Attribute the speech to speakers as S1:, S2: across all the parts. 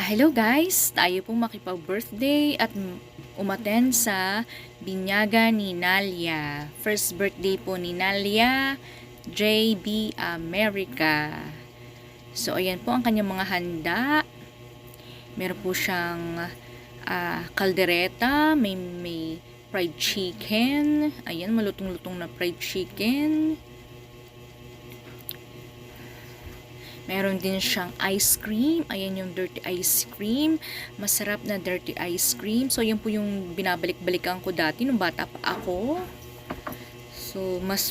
S1: Hello guys! Tayo pong makipag-birthday at umattend sa binyagan ni Nalia. First birthday po ni Nalia, JB America. So, ayan po ang kanyang mga handa. Meron po siyang kaldereta, may fried chicken. Ayan, malutong-lutong na fried chicken. Meron din siyang ice cream. Ayan yung dirty ice cream. Masarap na dirty ice cream. So, yan po yung binabalik-balikan ko dati nung bata pa ako. So, mas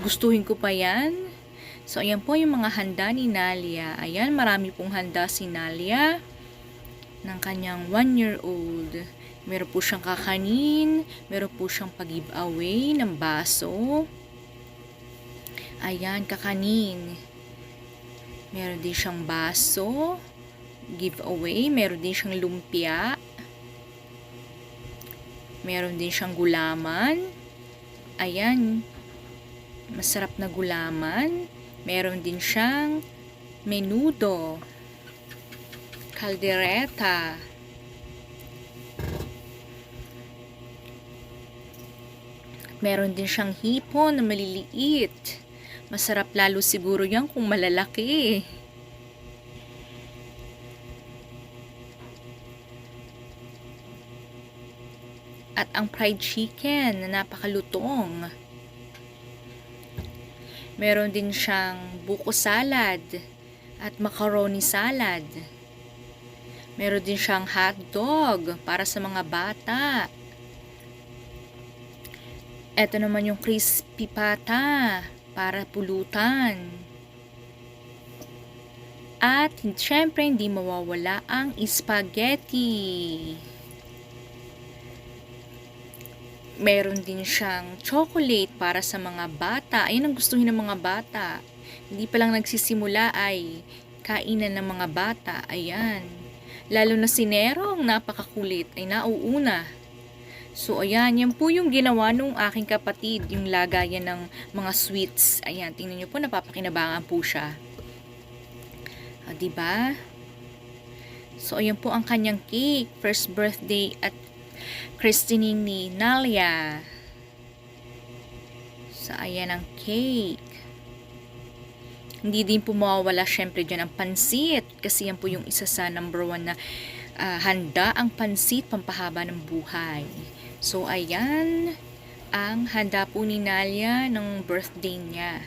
S1: gustuhin ko pa yan. So, ayan po yung mga handa ni Nalia. Ayan, marami pong handa si Nalia ng kanyang 1-year-old. Meron po siyang kakanin. Meron po siyang pag-giveaway ng baso. Ayan, kakanin. Meron din siyang baso, giveaway. Meron din siyang lumpia. Meron din siyang gulaman. Ayan, masarap na gulaman. Meron din siyang menudo, kaldereta. Meron din siyang hipon na maliliit. Masarap lalo siguro yan kung malalaki. At ang fried chicken na napakalutong. Meron din siyang buko salad at macaroni salad. Meron din siyang hotdog para sa mga bata. Ito naman yung crispy pata para pulutan. At syempre hindi mawawala ang spaghetti. Meron din siyang chocolate para sa mga bata. Ayun ang gustuhin ng mga bata. Hindi pa lang nagsisimula ay kainan ng mga bata. Ayan. Lalo na si Nero, ang napakakulit, ay nauuna. So, ayan, yan po yung ginawa nung aking kapatid, yung lagayan ng mga sweets. Ayan, tingnan nyo po, napapakinabangan po siya. Diba? So, ayan po ang kanyang cake. First birthday at christening ni Nalia. So, ayan ang cake. Hindi din po mawawala syempre dyan ang pansit. Kasi yan po yung isa sa number 1 na handa, ang pansit, pampahaba ng buhay. So, ayan ang handa po ni Nalia ng birthday niya.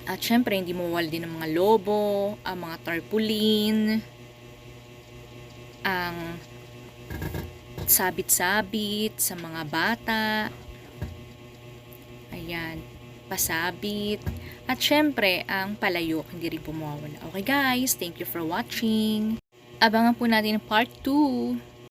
S1: At syempre, hindi mawawala din ang mga lobo, ang mga tarpaulin, ang sabit-sabit sa mga bata. Ayan, pasabit. At syempre, ang palayok, hindi rin po mawawala. Okay guys, thank you for watching. Abangan po natin part 2.